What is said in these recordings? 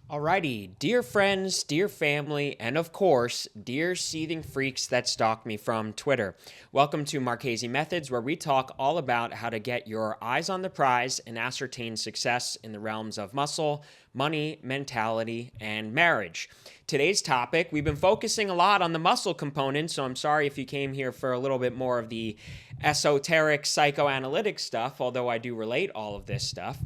Alrighty, dear friends, dear family, and of course, dear seething freaks that stalk me from Twitter. Welcome to Marchese Methods, where we talk all about how to get your eyes on the prize and ascertain success in the realms of muscle, money, mentality, and marriage. Today's topic, we've been focusing a lot on the muscle component, so I'm sorry if you came here for a little bit more of the esoteric psychoanalytic stuff, although I do relate all of this stuff.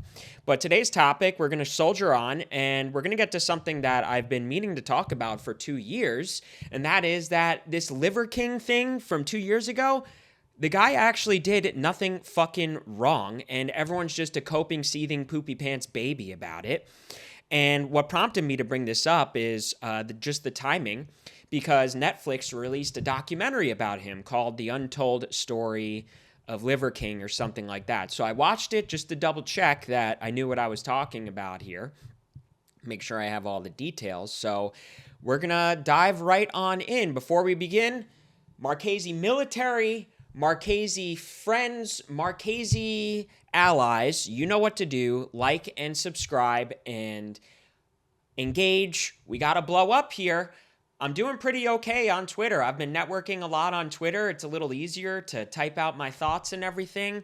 But today's topic, we're going to soldier on, and we're going to get to something that I've been meaning to talk about for 2 years, and that is that this Liver King thing from 2 years ago, the guy actually did nothing fucking wrong, and everyone's just a coping, seething, poopy pants baby about it. And what prompted me to bring this up is just the timing, because Netflix released a documentary about him called The Untold Story of Liver King or something like that. So I watched it just to double check that I knew what I was talking about here, make sure I have all the details. So we're going to dive right on in. Before we begin, Marchese military, Marchese friends, Marchese allies, you know what to do. Like and subscribe and engage. We got to blow up here. I'm doing pretty okay on Twitter. I've been networking a lot on Twitter. It's a little easier to type out my thoughts and everything.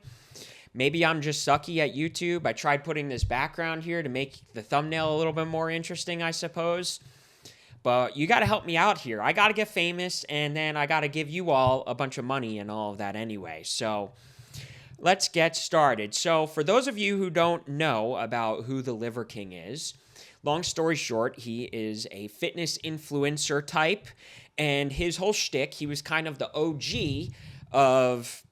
Maybe I'm just sucky at YouTube. I tried putting this background here to make the thumbnail a little bit more interesting, I suppose. But you got to help me out here. I got to get famous, and then I got to give you all a bunch of money and all of that anyway. So let's get started. So for those of you who don't know about who the Liver King is, long story short, he is a fitness influencer type, and his whole shtick, he was kind of the OG of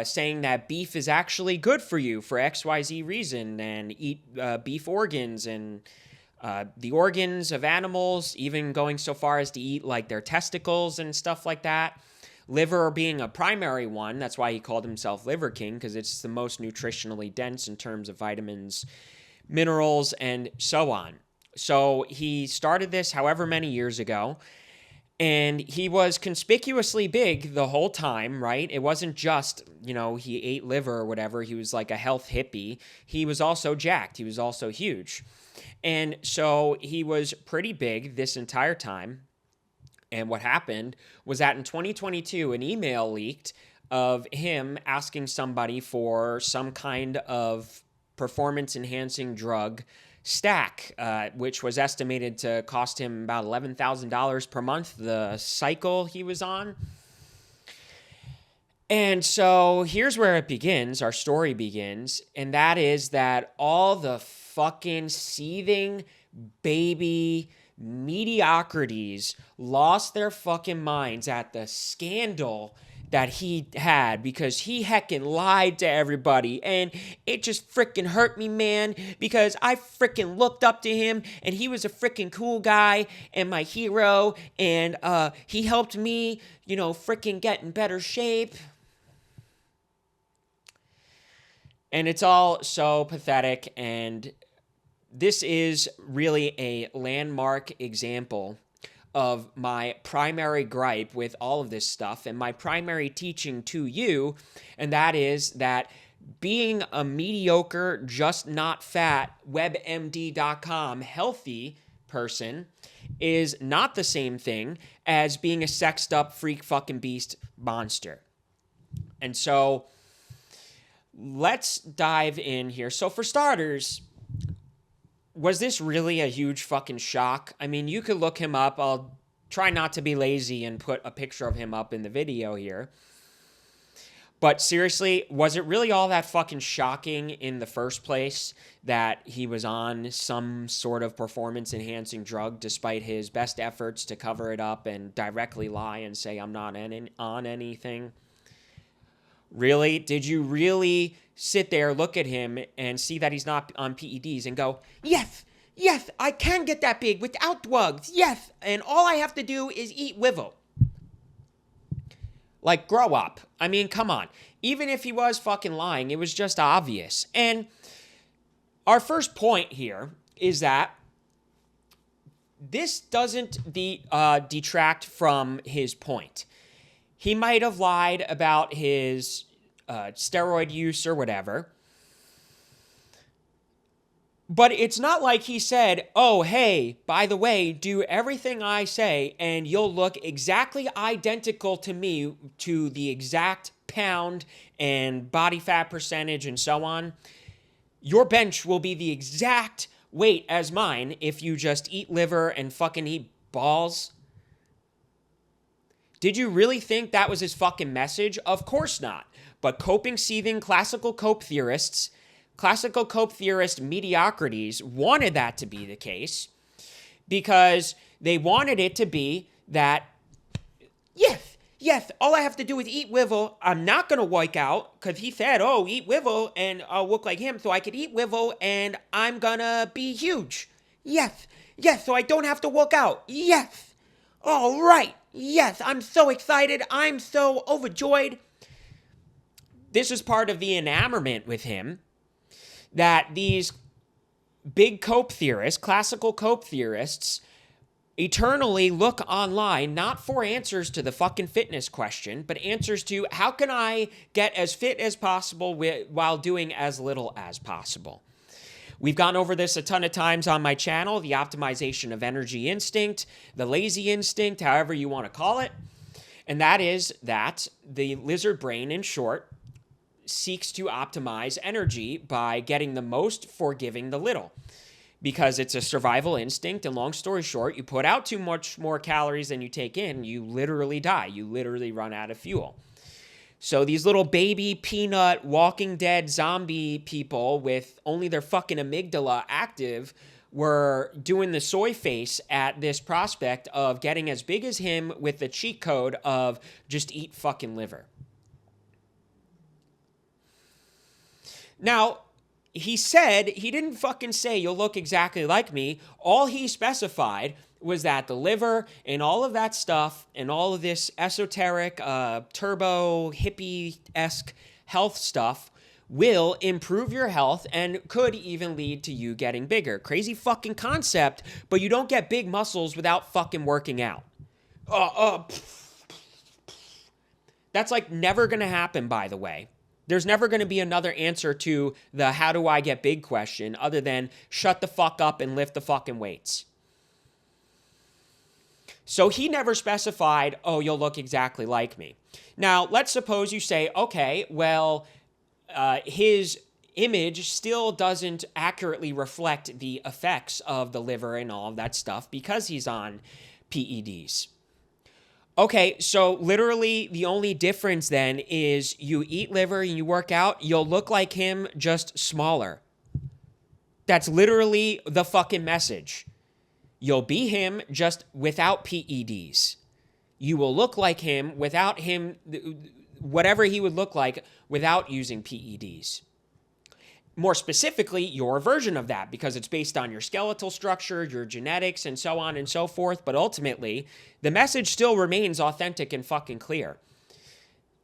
saying that beef is actually good for you for XYZ reason, and eat beef organs and the organs of animals, even going so far as to eat like their testicles and stuff like that. Liver being a primary one, that's why he called himself Liver King, because it's the most nutritionally dense in terms of vitamins, minerals, and so on. So he started this however many years ago, and he was conspicuously big the whole time, right? It wasn't just, he ate liver or whatever. He was like a health hippie. He was also jacked. He was also huge. And so he was pretty big this entire time. And what happened was that in 2022, an email leaked of him asking somebody for some kind of performance-enhancing drug stack, which was estimated to cost him about $11,000 per month, the cycle he was on. And so here's where it begins, our story begins, and that is that all the fucking seething baby mediocrities lost their fucking minds at the scandal that he had, because he heckin' lied to everybody, and it just frickin' hurt me, man, because I frickin' looked up to him, and he was a frickin' cool guy and my hero, and he helped me, frickin' get in better shape. And it's all so pathetic, and this is really a landmark example of my primary gripe with all of this stuff and my primary teaching to you, and that is that being a mediocre, just not fat, WebMD.com healthy person is not the same thing as being a sexed up freak fucking beast monster. And so let's dive in here. So for starters, was this really a huge fucking shock? I mean, you could look him up. I'll try not to be lazy and put a picture of him up in the video here. But seriously, was it really all that fucking shocking in the first place that he was on some sort of performance-enhancing drug despite his best efforts to cover it up and directly lie and say, I'm not on anything? Really? Did you really sit there, look at him, and see that he's not on PEDs and go, yes, I can get that big without drugs, yes, and all I have to do is eat liver? Like, grow up. I mean, come on. Even if he was fucking lying, it was just obvious. And our first point here is that this doesn't detract from his point. He might have lied about his steroid use or whatever. But it's not like he said, oh, hey, by the way, do everything I say and you'll look exactly identical to me to the exact pound and body fat percentage and so on. Your bench will be the exact weight as mine if you just eat liver and fucking eat balls. Did you really think that was his fucking message? Of course not. But coping, seething, classical cope theorist Mediocrities wanted that to be the case because they wanted it to be that, yes, all I have to do is eat Wivel. I'm not going to work out because he said, oh, eat Wivel and I'll look like him. So I could eat Wivel and I'm going to be huge. Yes, so I don't have to work out. Yes. All right. Yes, I'm so excited. I'm so overjoyed. This is part of the enamorment with him that these big cope theorists, classical cope theorists, eternally look online not for answers to the fucking fitness question, but answers to how can I get as fit as possible while doing as little as possible. We've gone over this a ton of times on my channel, the optimization of energy instinct, the lazy instinct, however you want to call it. And that is that the lizard brain, in short, seeks to optimize energy by getting the most for giving the little. Because it's a survival instinct, and long story short, you put out too much more calories than you take in, you literally die. You literally run out of fuel. So these little baby peanut Walking Dead zombie people with only their fucking amygdala active were doing the soy face at this prospect of getting as big as him with the cheat code of just eat fucking liver. Now, he said, he didn't fucking say you'll look exactly like me. All he specified was that the liver and all of that stuff and all of this esoteric, turbo, hippie-esque health stuff will improve your health and could even lead to you getting bigger. Crazy fucking concept, but you don't get big muscles without fucking working out. That's like never gonna happen, by the way. There's never going to be another answer to the how do I get big question other than shut the fuck up and lift the fucking weights. So he never specified, oh, you'll look exactly like me. Now, let's suppose you say, okay, well, his image still doesn't accurately reflect the effects of the liver and all of that stuff because he's on PEDs. Okay, so literally the only difference then is you eat liver and you work out, you'll look like him, just smaller. That's literally the fucking message. You'll be him just without PEDs. You will look like him without him, whatever he would look like without using PEDs. More specifically, your version of that, because it's based on your skeletal structure, your genetics, and so on and so forth. But ultimately, the message still remains authentic and fucking clear.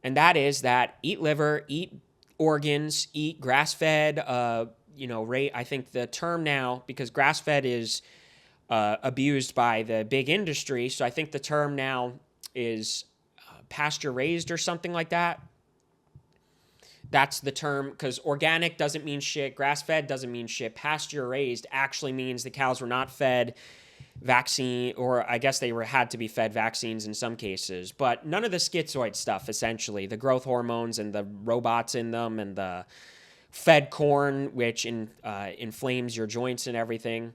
And that is that eat liver, eat organs, eat grass-fed, I think the term now, because grass-fed is abused by the big industry, so I think the term now is pasture-raised or something like that. That's the term, because organic doesn't mean shit, grass-fed doesn't mean shit, pasture-raised actually means the cows were not fed vaccine, or I guess they had to be fed vaccines in some cases, but none of the schizoid stuff, essentially, the growth hormones and the robots in them and the fed corn, which inflames your joints and everything.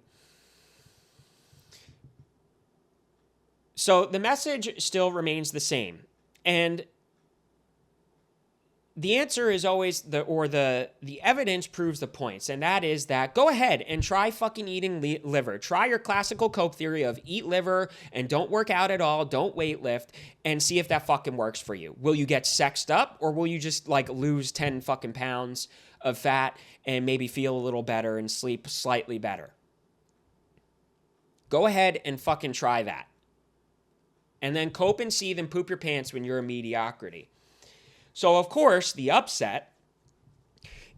So the message still remains the same, and the answer is always the evidence proves the points, and that is that go ahead and try fucking eating liver. Try your classical cope theory of eat liver and don't work out at all, don't weight lift, and see if that fucking works for you. Will you get sexed up, or will you just like lose 10 fucking pounds of fat and maybe feel a little better and sleep slightly better? Go ahead and fucking try that. And then cope and seethe and poop your pants when you're a mediocrity. So, of course, the upset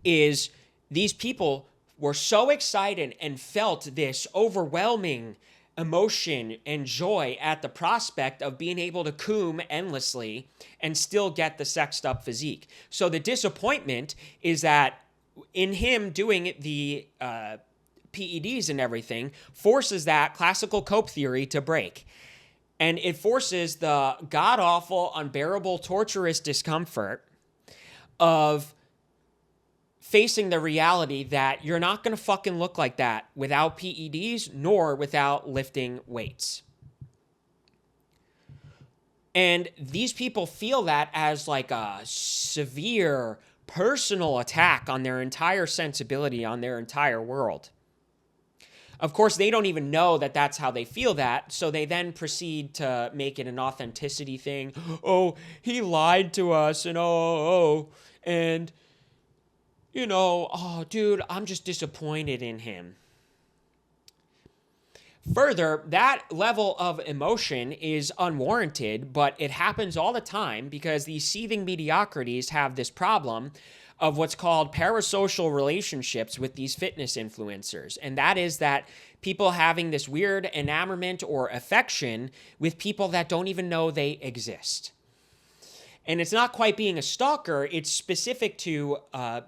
is these people were so excited and felt this overwhelming emotion and joy at the prospect of being able to coom endlessly and still get the sexed up physique. So the disappointment is that in him doing the PEDs and everything forces that classical cope theory to break. And it forces the god-awful, unbearable, torturous discomfort of facing the reality that you're not going to fucking look like that without PEDs nor without lifting weights. And these people feel that as like a severe personal attack on their entire sensibility, on their entire world. Of course, they don't even know that that's how they feel that, so they then proceed to make it an authenticity thing. Oh, he lied to us, and and, you know, oh, dude, I'm just disappointed in him. Further, that level of emotion is unwarranted, but it happens all the time because these seething mediocrities have this problem of what's called parasocial relationships with these fitness influencers. And that is that people having this weird enamorment or affection with people that don't even know they exist. And it's not quite being a stalker, it's specific to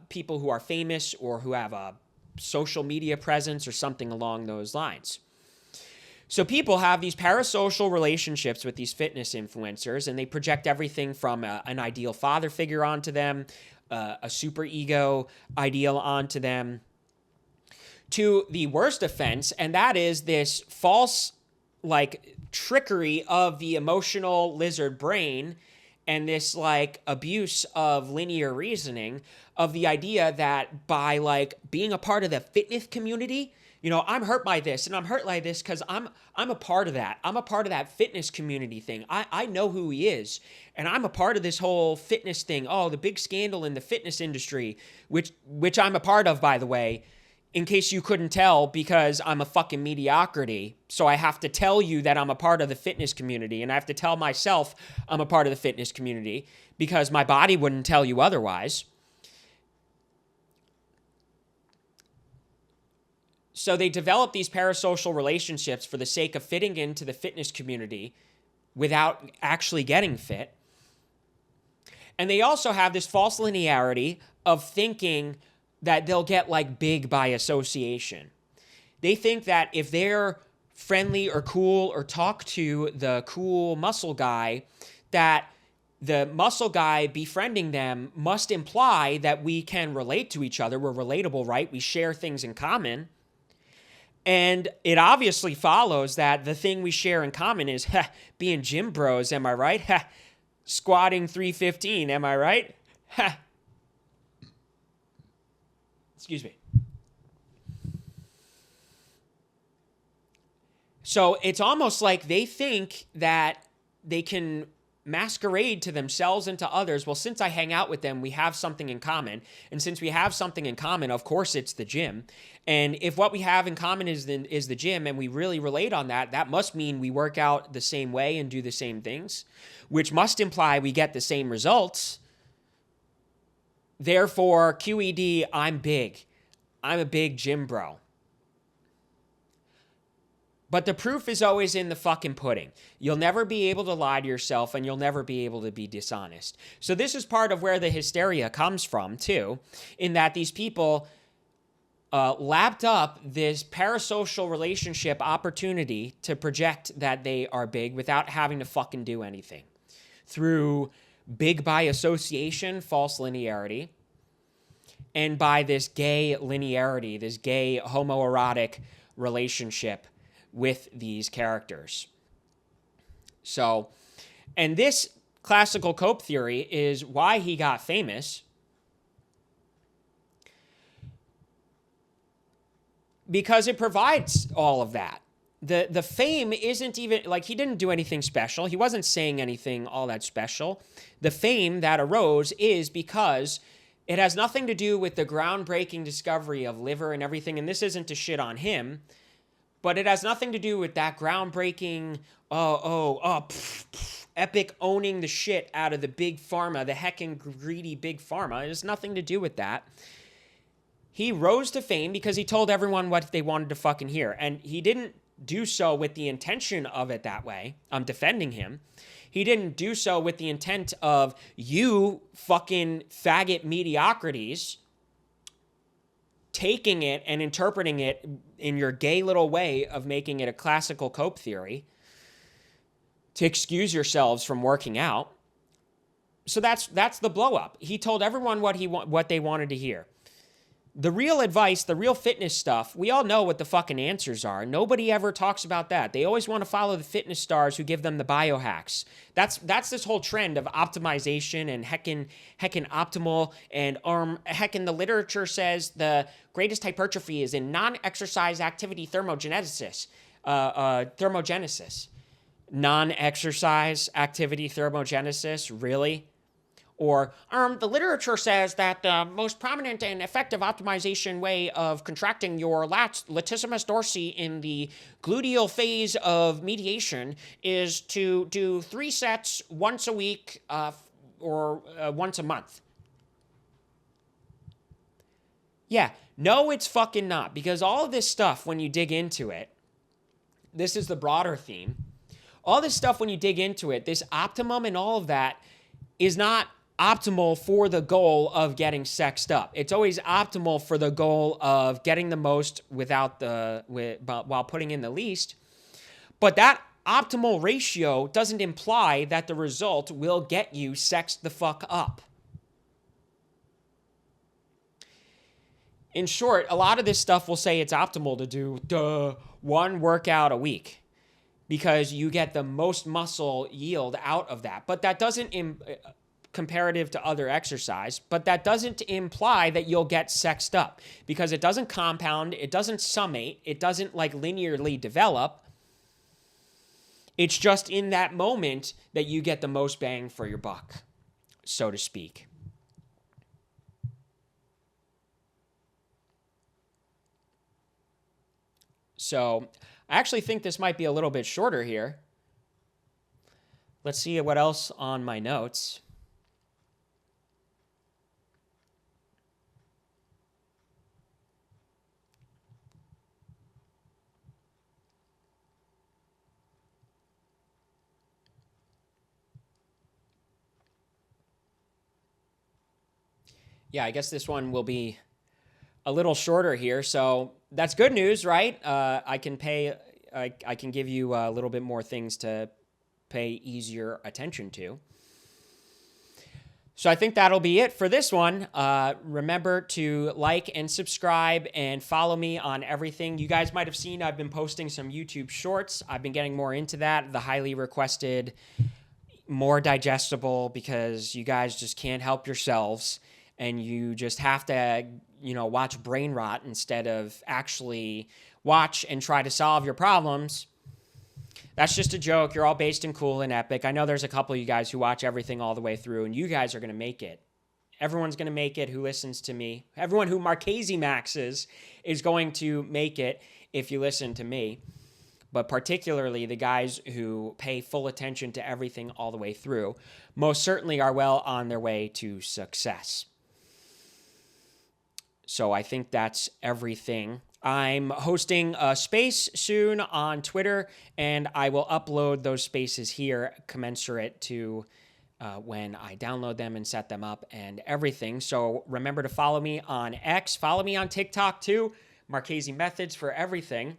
people who are famous or who have a social media presence or something along those lines. So people have these parasocial relationships with these fitness influencers, and they project everything from an ideal father figure onto them, a super ego ideal onto them, to the worst offense, and that is this false, like, trickery of the emotional lizard brain and this, like, abuse of linear reasoning of the idea that by, like, being a part of the fitness community, you know, I'm hurt by this and I'm hurt like this because I'm a part of that. I'm a part of that fitness community thing. I know who he is, and I'm a part of this whole fitness thing. Oh, the big scandal in the fitness industry, which I'm a part of, by the way, in case you couldn't tell, because I'm a fucking mediocrity. So I have to tell you that I'm a part of the fitness community, and I have to tell myself I'm a part of the fitness community because my body wouldn't tell you otherwise. So they develop these parasocial relationships for the sake of fitting into the fitness community without actually getting fit. And they also have this false linearity of thinking that they'll get like big by association. They think that if they're friendly or cool or talk to the cool muscle guy, that the muscle guy befriending them must imply that we can relate to each other. We're relatable, right? We share things in common. And it obviously follows that the thing we share in common is being gym bros, am I right? Squatting 315, am I right? Excuse me. So it's almost like they think that they can masquerade to themselves and to others. Well, since I hang out with them, we have something in common. And since we have something in common, of course, it's the gym. And if what we have in common is the gym and we really relate on that, that must mean we work out the same way and do the same things, which must imply we get the same results. Therefore, QED, I'm big. I'm a big gym bro. But the proof is always in the fucking pudding. You'll never be able to lie to yourself, and you'll never be able to be dishonest. So this is part of where the hysteria comes from, too, in that these people lapped up this parasocial relationship opportunity to project that they are big without having to fucking do anything. Through big by association, false linearity, and by this gay linearity, this gay homoerotic relationship with these characters. So, and this classical cope theory is why he got famous, because it provides all of that. The fame isn't even, like, he didn't do anything special. He wasn't saying anything all that special. The fame that arose is because it has nothing to do with the groundbreaking discovery of liver and everything, and this isn't to shit on him, but it has nothing to do with that groundbreaking, epic owning the shit out of the big pharma, the heckin' greedy big pharma. It has nothing to do with that. He rose to fame because he told everyone what they wanted to fucking hear. And he didn't do so with the intention of it that way. I'm defending him. He didn't do so with the intent of, you fucking faggot mediocrities taking it and interpreting it in your gay little way of making it a classical cope theory to excuse yourselves from working out. So that's the blow up. He told everyone what they wanted to hear. The real advice, the real fitness stuff, we all know what the fucking answers are. Nobody ever talks about that. They always want to follow the fitness stars who give them the biohacks. That's this whole trend of optimization and heckin' optimal and heckin' the literature says the greatest hypertrophy is in non-exercise activity thermogenesis. Non-exercise activity thermogenesis, really? Or the literature says that the most prominent and effective optimization way of contracting your latissimus dorsi in the gluteal phase of mediation is to do 3 sets once a week or once a month. Yeah, no, it's fucking not. Because all of this stuff, when you dig into it, this is the broader theme. All this stuff, when you dig into it, this optimum and all of that is not optimal for the goal of getting sexed up. It's always optimal for the goal of getting the most while putting in the least. But that optimal ratio doesn't imply that the result will get you sexed the fuck up. In short, a lot of this stuff will say it's optimal to do one workout a week because you get the most muscle yield out of that. But that doesn't comparative to other exercise, but that doesn't imply that you'll get sexed up because it doesn't compound, it doesn't summate, it doesn't like linearly develop. It's just in that moment that you get the most bang for your buck, so to speak. So I actually think this might be a little bit shorter here. Let's see what else on my notes. Yeah, I guess this one will be a little shorter here. So that's good news, right? I can give you a little bit more things to pay easier attention to. So I think that'll be it for this one. Remember to like and subscribe and follow me on everything. You guys might have seen I've been posting some YouTube shorts. I've been getting more into that. The highly requested, more digestible, because you guys just can't help yourselves. And you just have to, watch brain rot instead of actually watch and try to solve your problems. That's just a joke. You're all based and cool and epic. I know there's a couple of you guys who watch everything all the way through, and you guys are going to make it. Everyone's going to make it who listens to me. Everyone who Marchese maxes is going to make it if you listen to me. But particularly the guys who pay full attention to everything all the way through most certainly are well on their way to success. So I think that's everything. I'm hosting a space soon on Twitter, and I will upload those spaces here commensurate to when I download them and set them up and everything. So remember to follow me on X. Follow me on TikTok too. Marchese Methods for everything.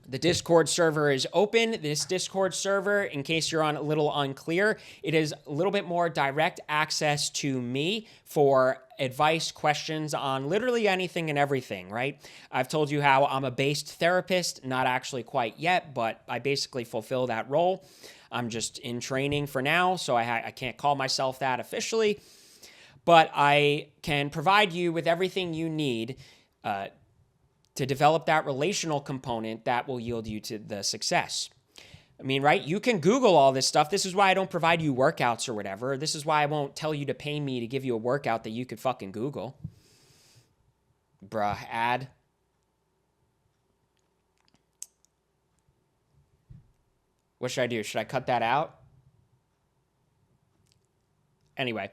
The Discord server is open. This Discord server, in case you're a little unclear, it is a little bit more direct access to me for advice, questions on literally anything and everything, right? I've told you how I'm a based therapist, not actually quite yet, but I basically fulfill that role. I'm just in training for now, so I can't call myself that officially, but I can provide you with everything you need to develop that relational component that will yield you to the success. I mean, right? You can Google all this stuff. This is why I don't provide you workouts or whatever. This is why I won't tell you to pay me to give you a workout that you could fucking Google. Bruh, ad. What should I do? Should I cut that out? Anyway.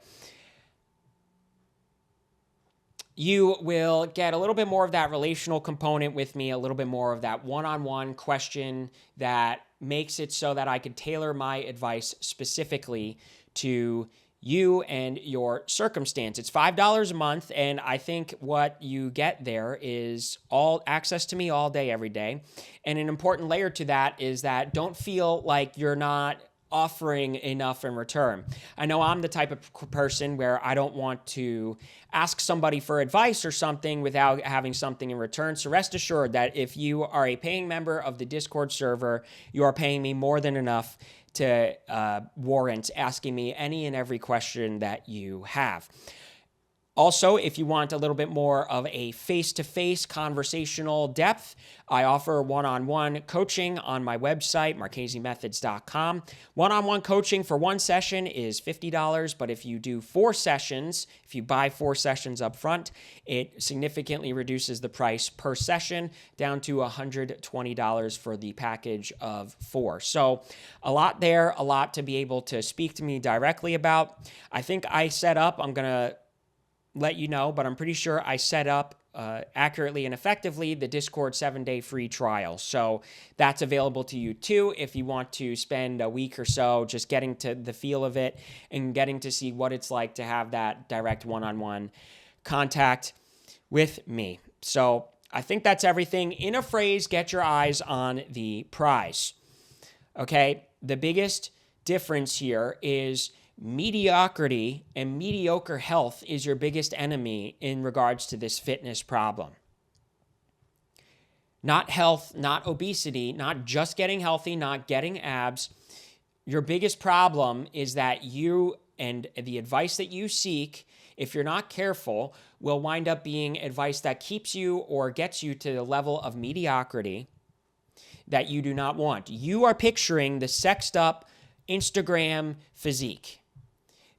You will get a little bit more of that relational component with me, a little bit more of that one-on-one question that makes it so that I can tailor my advice specifically to you and your circumstance. It's $5 a month, and I think what you get there is all access to me all day, every day. And an important layer to that is that don't feel like you're not offering enough in return. I know I'm the type of person where I don't want to ask somebody for advice or something without having something in return. So rest assured that if you are a paying member of the Discord server, you are paying me more than enough to warrant asking me any and every question that you have. Also, if you want a little bit more of a face-to-face conversational depth, I offer one-on-one coaching on my website, marchesemethods.com. One-on-one coaching for one session is $50, but if you do 4 sessions, if you buy 4 sessions up front, it significantly reduces the price per session down to $120 for the package of 4. So a lot there, a lot to be able to speak to me directly about. I think I set up, I'm going to let you know, but I'm pretty sure I set up accurately and effectively the Discord 7-day free trial. So that's available to you too if you want to spend a week or so just getting to the feel of it and getting to see what it's like to have that direct one-on-one contact with me. So I think that's everything. In a phrase, get your eyes on the prize. Okay, the biggest difference here is mediocrity and mediocre health is your biggest enemy in regards to this fitness problem. Not health, not obesity, not just getting healthy, not getting abs. Your biggest problem is that you and the advice that you seek, if you're not careful, will wind up being advice that keeps you or gets you to the level of mediocrity that you do not want. You are picturing the sexed up Instagram physique.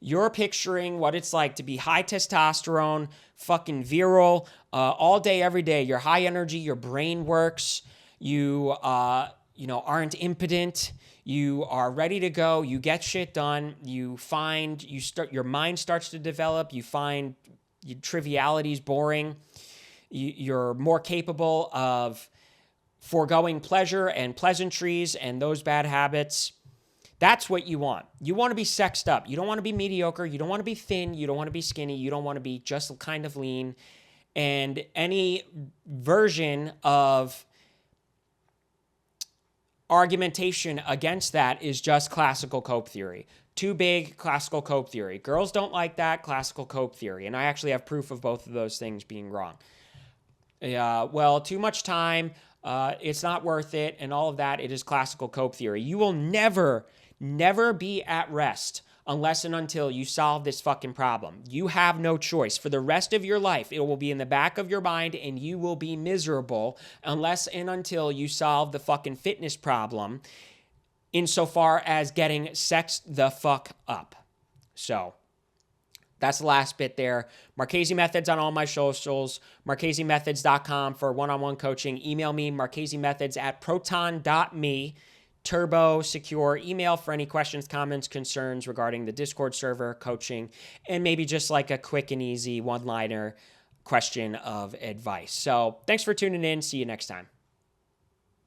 You're picturing what it's like to be high testosterone, fucking virile, all day, every day. You're high energy, your brain works, you aren't impotent, you are ready to go, you get shit done, your mind starts to develop, you find trivialities boring, you're more capable of foregoing pleasure and pleasantries and those bad habits. That's what you want. You want to be sexed up. You don't want to be mediocre. You don't want to be thin. You don't want to be skinny. You don't want to be just kind of lean. And any version of argumentation against that is just classical cope theory. Too big, classical cope theory. Girls don't like that, classical cope theory. And I actually have proof of both of those things being wrong. Too much time, it's not worth it, and all of that, it is classical cope theory. You will never be at rest unless and until you solve this fucking problem. You have no choice. For the rest of your life, it will be in the back of your mind and you will be miserable unless and until you solve the fucking fitness problem insofar as getting sexed the fuck up. So that's the last bit there. Marchese Methods on all my socials. MarcheseMethods.com for one-on-one coaching. Email me, marchesemethods@proton.me. Turbo, secure email for any questions, comments, concerns regarding the Discord server, coaching, and maybe just like a quick and easy one-liner question of advice. So thanks for tuning in. See you next time.